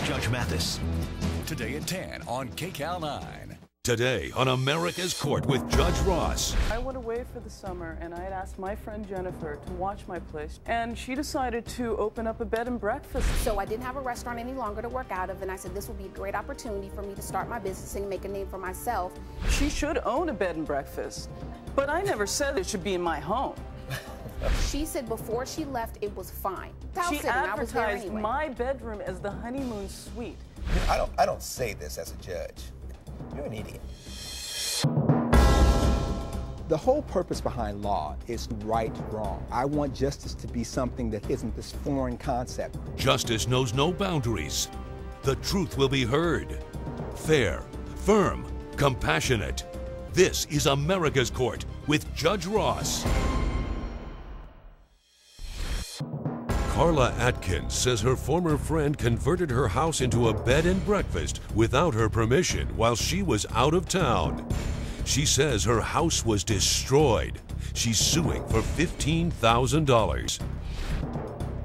Judge Mathis. Today at 10 on KCAL 9. Today on America's Court with Judge Ross. I went away for the summer and I had asked my friend Jennifer to watch my place, and she decided to open up a bed and breakfast. So I didn't have a restaurant any longer to work out of, and I said this would be a great opportunity for me to start my business and make a name for myself. She should own a bed and breakfast, but I never said it should be in my home. She said before she left it was fine. She advertised my bedroom as the honeymoon suite. I don't say this as a judge. You're an idiot. The whole purpose behind law is right wrong. I want justice to be something that isn't this foreign concept. Justice knows no boundaries. The truth will be heard. Fair, firm, compassionate. This is America's Court with Judge Ross. Carla Atkins says her former friend converted her house into a bed and breakfast without her permission while she was out of town. She says her house was destroyed. She's suing for $15,000.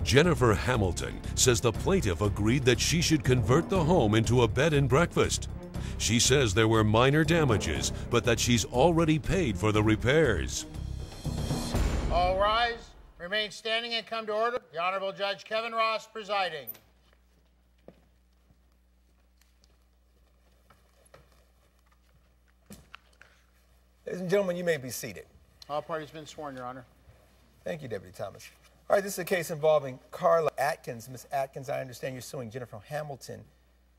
Jennifer Hamilton says the plaintiff agreed that she should convert the home into a bed and breakfast. She says there were minor damages, but that she's already paid for the repairs. All rise. Remain standing and come to order. The Honorable Judge Kevin Ross presiding. Ladies and gentlemen, you may be seated. All parties been sworn, Your Honor. Thank you, Deputy Thomas. All right, this is a case involving Carla Atkins. Ms. Atkins, I understand you're suing Jennifer Hamilton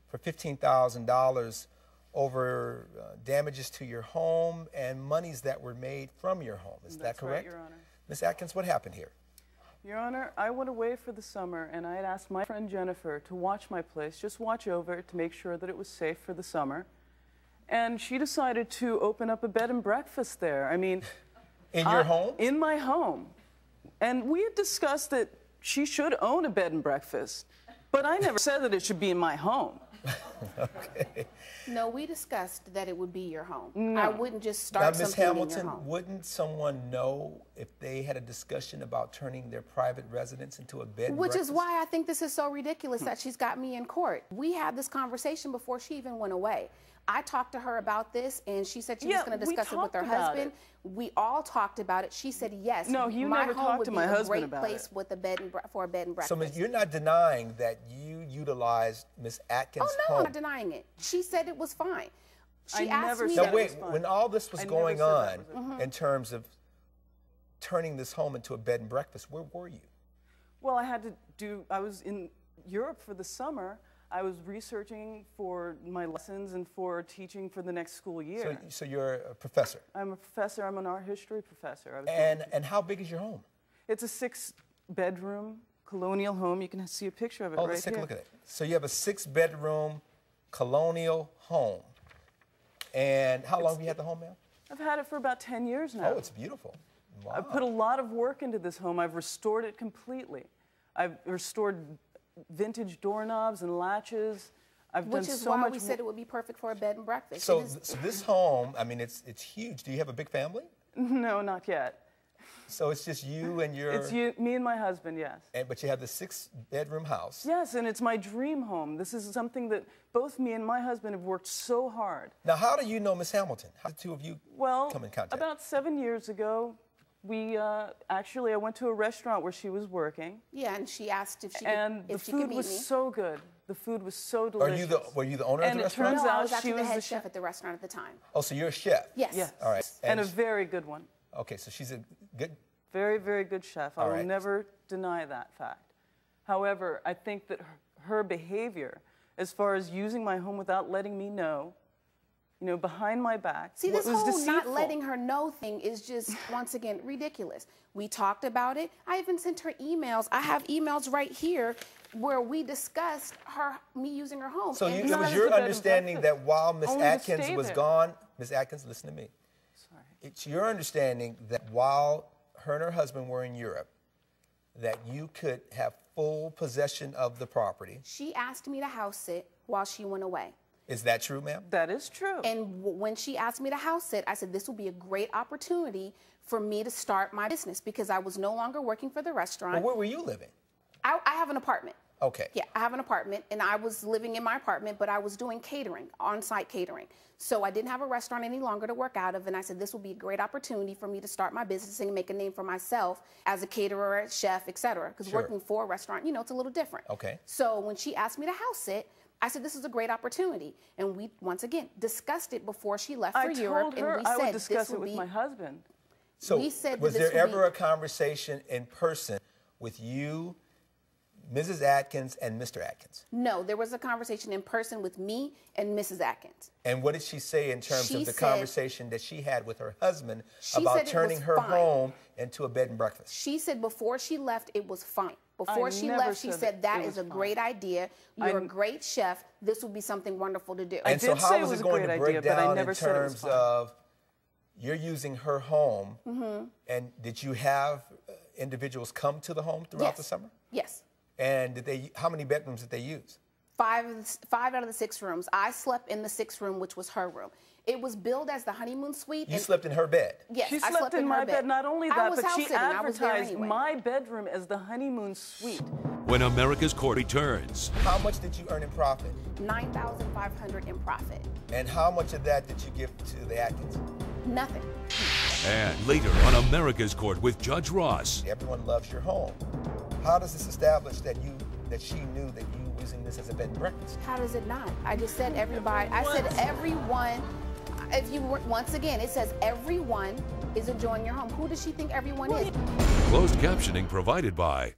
for $15,000 over damages to your home and monies that were made from your home. Is that correct? Right, Your Honor. Ms. Atkins, what happened here? Your Honor, I went away for the summer and I had asked my friend Jennifer to watch my place, just watch over it to make sure that it was safe for the summer. And she decided to open up a bed and breakfast there. I mean... In your home? In my home. And we had discussed that she should own a bed and breakfast, but I never said that it should be in my home. Okay. No, we discussed that it would be your home. No. I wouldn't just start Now, Ms. something in your Hamilton, home. wouldn't someone know if they had a discussion about turning their private residence into a bed and Which breakfast? is why I think this is so ridiculous that she's got me in court. We had this conversation before she even went away. I talked to her about this, and she said she was going to discuss it with her husband. We all talked about it. She said yes. No, you never talked to my husband about it. My home would be a great place with a bed and for a bed and breakfast. So, Ms., you're not denying that you utilized Ms. Atkins' Oh, no, home? I'm not denying it. She said it was fine. She I asked never me said that it Now, was wait, fine. when all this was I going never on said that was in terms of turning this home into a bed and breakfast, where were you? Well, I was in Europe for the summer. I was researching for my lessons and for teaching for the next school year. So you're a professor? I'm a professor. I'm an art history professor. And how big is your home? It's a 6-bedroom colonial home. You can see a picture of it right here. Let's take a look at it. So you have a 6-bedroom colonial home. And how long have you had the home, ma'am? I've had it for about 10 years now. Oh, it's beautiful. Wow. I've put a lot of work into this home. I've restored it completely. I've restored vintage doorknobs and latches. Which is why we said it would be perfect for a bed and breakfast. So this home, I mean, it's huge. Do you have a big family? No, not yet. So it's just you and your... It's me and my husband, yes. But you have the 6-bedroom house. Yes, and it's my dream home. This is something that both me and my husband have worked so hard. Now, how do you know Miss Hamilton? How did the two of you come in contact? About 7 years ago, I went to a restaurant where she was working. Yeah, and she asked if she could, and the food was so good. The food was so delicious. Were you the owner of the restaurant? And it turns out I was actually she was the head chef at the restaurant at the time. Oh, so you're a chef? Yes. Yes. All right. And a very good one. Okay, so she's a good... Very, very good chef. I All will right. never deny that fact. However, I think that her behavior, as far as using my home without letting me know, behind my back, See, this was whole deceitful. not letting her know thing is just, once again, ridiculous. We talked about it. I even sent her emails. I have emails right here where we discussed me using her home. So And it was your understanding that while Miss Only to Atkins stay was there. gone, Miss Atkins, listen to me. Sorry. It's your understanding that while her and her husband were in Europe, that you could have full possession of the property. She asked me to house sit while she went away. Is that true, ma'am? That is true. And when she asked me to house sit, I said this will be a great opportunity for me to start my business because I was no longer working for the restaurant. Well, where were you living? I have an apartment. Okay. Yeah, I have an apartment, and I was living in my apartment, but I was doing catering, on-site catering. So I didn't have a restaurant any longer to work out of, and I said this will be a great opportunity for me to start my business and make a name for myself as a caterer, chef, etc. Because working for a restaurant, you know, it's a little different. Okay. So when she asked me to house sit, I said this is a great opportunity, and we once again discussed it before she left for Europe, and we I said would discuss this it would with be. my husband. So We said was that there this would ever be- a conversation in person with you, Mrs. Atkins, and Mr. Atkins? No, there was a conversation in person with me and Mrs. Atkins. And what did she say in terms She of the said- conversation that she had with her husband She about said it turning was her fine. home into a bed and breakfast? She said before she left, it was fine. Before she never left, she said said that it is was a fine. great idea. You're a great chef. This would be something wonderful to do. And so did say how it was was it a going great to break idea, but I down never in said it was terms fine. of you're using her home, and did you have individuals come to the home throughout the summer? Yes. And did they? How many bedrooms did they use? Five out of the 6 rooms. I slept in the 6th room, which was her room. It was billed as the honeymoon suite. You slept in her bed. Yes, She I slept in her my bed. Not only I that, was but she house-sitting. I was there advertised anyway. my bedroom as the honeymoon suite. When America's Court returns, How much did you earn in profit? $9,500 in profit. And how much of that did you give to the Atkins? Nothing. and later on America's Court with Judge Ross. Everyone loves your home. How does this establish that she knew that you were using this as a bed and breakfast? How does it not? I just said everybody. I said everyone. If you once again, it says everyone is enjoying your home. Who does she think everyone is? Closed captioning provided by.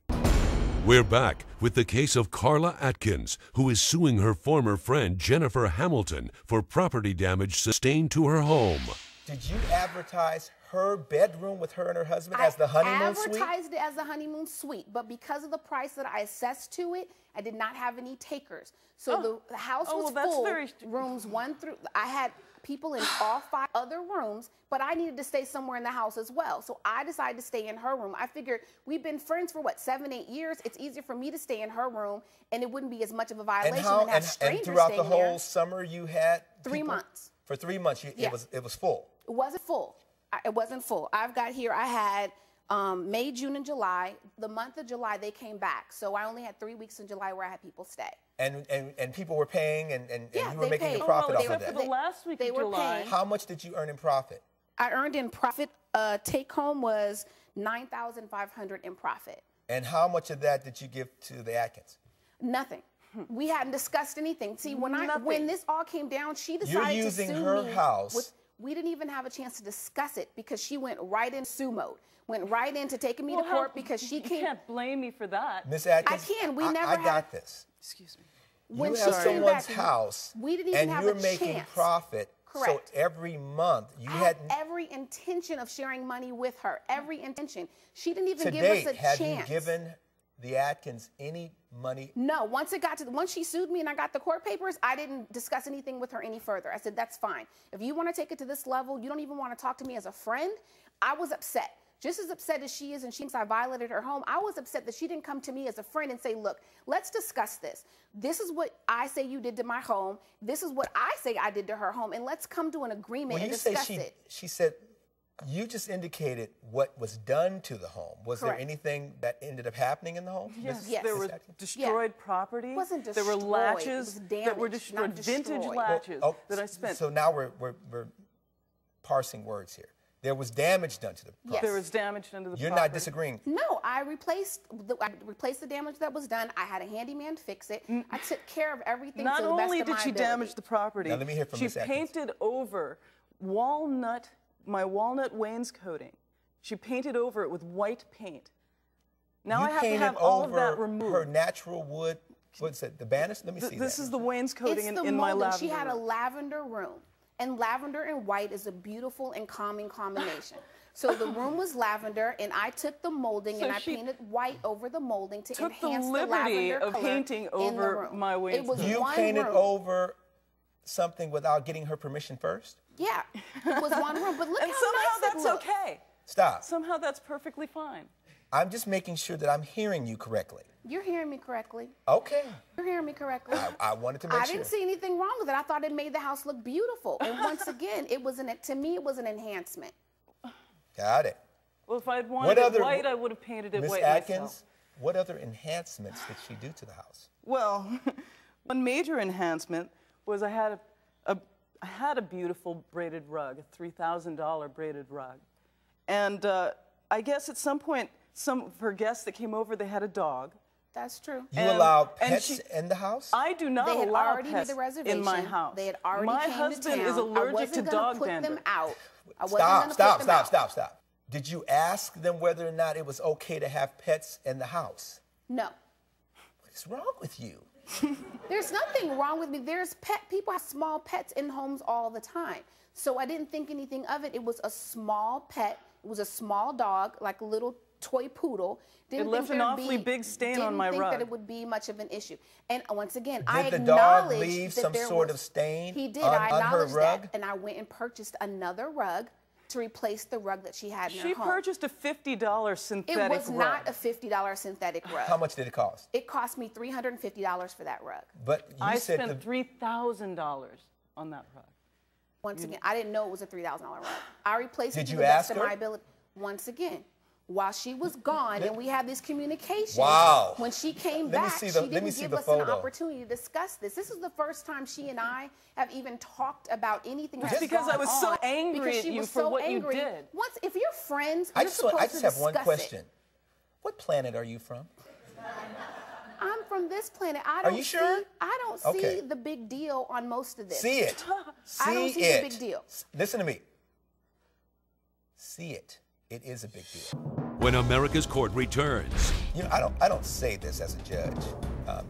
We're back with the case of Carla Atkins, who is suing her former friend Jennifer Hamilton for property damage sustained to her home. Did you advertise her bedroom with her and her husband as the honeymoon suite? I advertised it as the honeymoon suite, but because of the price that I assessed to it, I did not have any takers. So the house was full, rooms 1 through, I had people in all 5 other rooms, but I needed to stay somewhere in the house as well. So I decided to stay in her room. I figured we've been friends for what, 7, 8 years? It's easier for me to stay in her room, and it wouldn't be as much of a violation than have strangers and throughout staying the whole there. summer you had 3 people? months. For 3 months, Yeah. it was full. It wasn't full. It wasn't full. I've got here, I had May, June, and July. The month of July, they came back. So I only had 3 weeks in July where I had people stay. And people were paying and Yeah, you were they making paid. a profit Oh, off well, of except that. for the last week They of were July. paying. How much did you earn in profit? I earned in profit, take home was $9,500 in profit. And how much of that did you give to the Atkins? Nothing. We hadn't discussed anything. See, when this all came down, she decided You're using to sue her me house. we didn't even have a chance to discuss it because she went right in sue mode. Went right into taking me to court because she You came. can't blame me for that. Miss Atkins, I can. We never I had. got this. Excuse me. When You she have came someone's back, house, we didn't even and have you're a making chance. profit. Correct. So every month you I had had every intention of sharing money with her. Every intention. She didn't even to give date. us a Have chance. you given the Atkins any money? No, once she sued me and I got the court papers, I didn't discuss anything with her any further. I said, that's fine. If you want to take it to this level, you don't even want to talk to me as a friend. I was upset. Just as upset as she is and she thinks I violated her home, I was upset that she didn't come to me as a friend and say, look, let's discuss this. This is what I say you did to my home. This is what I say I did to her home. And let's come to an agreement and discuss it. She said, you just indicated what was done to the home. Was Correct. there anything that ended up happening in the home? Yes, Yes. there Miss were Atkins? destroyed property. It wasn't There were destroyed, it latches was that were damaged, destroyed, not vintage destroyed. latches Oh, that I spent. So now we're parsing words here. There was damage done to the property. Yes. There was damage done to the You're property. not disagreeing. No, I replaced the damage that was done. I had a handyman fix it. I took care of everything Not to the best only of did my she ability. damage the property, Now let me hear from she Miss Atkins. painted over my walnut wainscoting. She painted over it with white paint. Now You I have to painted have all of that over removed. her natural wood. What's it? The banister? Let me see This that. is the wainscoting It's the in my molding. lavender She had a room. lavender room, and lavender and white is a beautiful and calming combination. So the room was lavender, and I took the molding So and I she painted white over the molding to took the enhance the liberty lavender of color painting in the over room. my It was wainscoting. You one painted room. over something without getting her permission first? Yeah, it was one room, but look And how somehow nice that's it looked. okay. Stop. Somehow that's perfectly fine. I'm just making sure that I'm hearing you correctly. You're hearing me correctly. Okay. You're hearing me correctly. I wanted to make I sure. didn't see anything wrong with it. I thought it made the house look beautiful. And once again, to me, it was an enhancement. Got it. Well, if I'd wanted it white, I would have painted it Miss white Atkins, myself. what other enhancements did she do to the house? Well, one major enhancement was I had a beautiful braided rug, a $3,000 braided rug. And I guess at some point, some of her guests that came over, they had a dog. That's true. You allowed pets in the house? I do not allow pets in my house. They had already My came husband to town. is allergic to dog put them out. Stop. Did you ask them whether or not it was okay to have pets in the house? No. What is wrong with you? There's nothing wrong with me. People have small pets in homes all the time. So I didn't think anything of it. It was a small pet. It was a small dog, like a little toy poodle. It left an awfully big stain on my rug. Didn't think that it would be much of an issue. And once again, Did the dog leave some sort of stain he did. on I acknowledged her rug? that, and I went and purchased another rug to replace the rug that she had in her home. She purchased a $50 synthetic rug. It was not a $50 synthetic rug. How much did it cost? It cost me $350 for that rug. But you I said spent $3,000 on that rug. Once again, I didn't know it was a $3,000 rug. I replaced it to you the best ask of her? my ability. Once again, while she was gone and we had this communication, Wow. when she came Let me back, see she the- let didn't me see give the us an photo. opportunity to discuss this. This is the first time she and I have even talked about anything that's because I was so gone on, angry because at she you was for so what you angry. did. Once, if you're friends, I you're supposed just to have one discuss question. it. What planet are you from? I'm from this planet. I Are don't you sure? I don't Okay. see the big deal on most of this. See it. I don't see the big deal. Listen to me. See it. It is a big deal. When America's Court returns, You know, I don't say this as a judge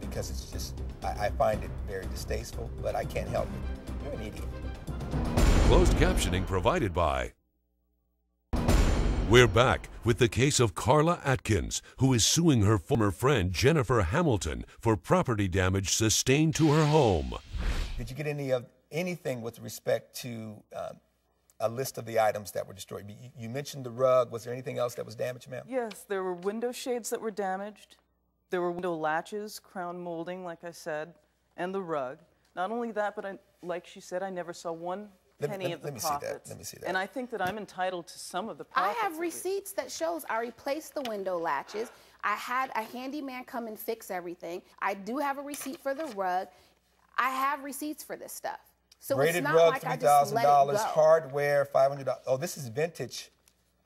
because it's just, I find it very distasteful, but I can't help it. You're an idiot. closed captioning provided by. We're back with the case of Carla Atkins, who is suing her former friend Jennifer Hamilton for property damage sustained to her home. Did you get anything with respect to a list of the items that were destroyed? You mentioned the rug. Was there anything else that was damaged, ma'am? Yes, there were window shades that were damaged. There were window latches, crown molding, like I said, and the rug. Not only that, but like she said, I never saw one penny of the profits. Let me see that. And I think that I'm entitled to some of the I profits. have receipts that shows I replaced the window latches. I had a handyman come and fix everything. I do have a receipt for the rug. I have receipts for this stuff. So Braided it's not rug, like I just let it $3,000. go. Hardware, $500. Oh, this is vintage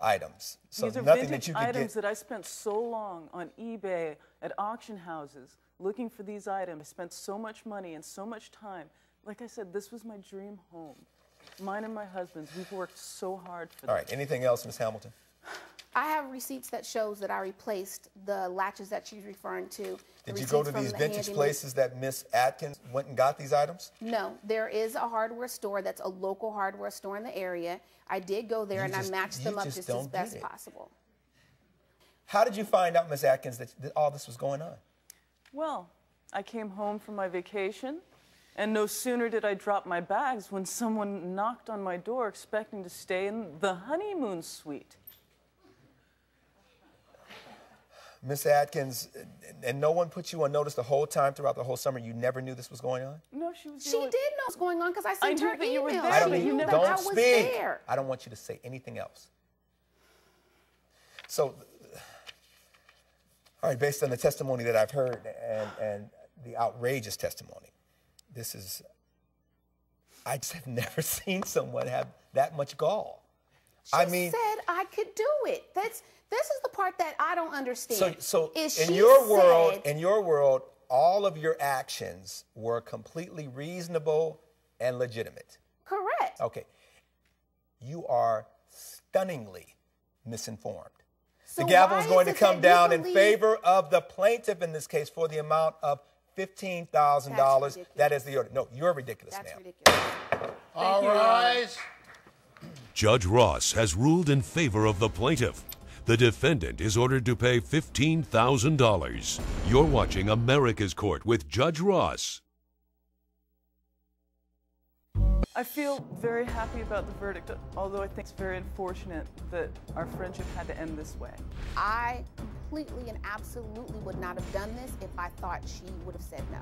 items. So These are nothing vintage that you could items get. that I spent so long on eBay, at auction houses, looking for these items. I spent so much money and so much time. Like I said, this was my dream home. Mine and my husband's. We've worked so hard for this. All right. Anything else, Ms. Hamilton? I have receipts that shows that I replaced the latches that she's referring to. Did you go to these vintage places that Miss Atkins went and got these items? No, there is a hardware store that's a local hardware store in the area. I did go there and I matched them up just as best possible. How did you find out, Miss Atkins, that all this was going on? Well, I came home from my vacation, and no sooner did I drop my bags when someone knocked on my door expecting to stay in the honeymoon suite. Miss Atkins, and no one put you on notice the whole time throughout the whole summer? You never knew this was going on? No, she was. She did know what's going on because I sent her knew that you were emails. there, I don't but need you you. never. Don't I was speak. there. I don't want you to say anything else. So, all right, based on the testimony that I've heard and the outrageous testimony, this is, I just have never seen someone have that much gall. She said I could do it. This is the part that I don't understand. So is in she your said, world, all of your actions were completely reasonable and legitimate. Correct. Okay. You are stunningly misinformed. So the gavel why is going is to it come that you down in believe- favor of the plaintiff in this case for the amount of $15,000. That's That is the order. No, you're ridiculous, That's ma'am. ridiculous. All rise. Judge Ross has ruled in favor of the plaintiff. The defendant is ordered to pay $15,000. You're watching America's Court with Judge Ross. I feel very happy about the verdict, although I think it's very unfortunate that our friendship had to end this way. I completely and absolutely would not have done this if I thought she would have said no.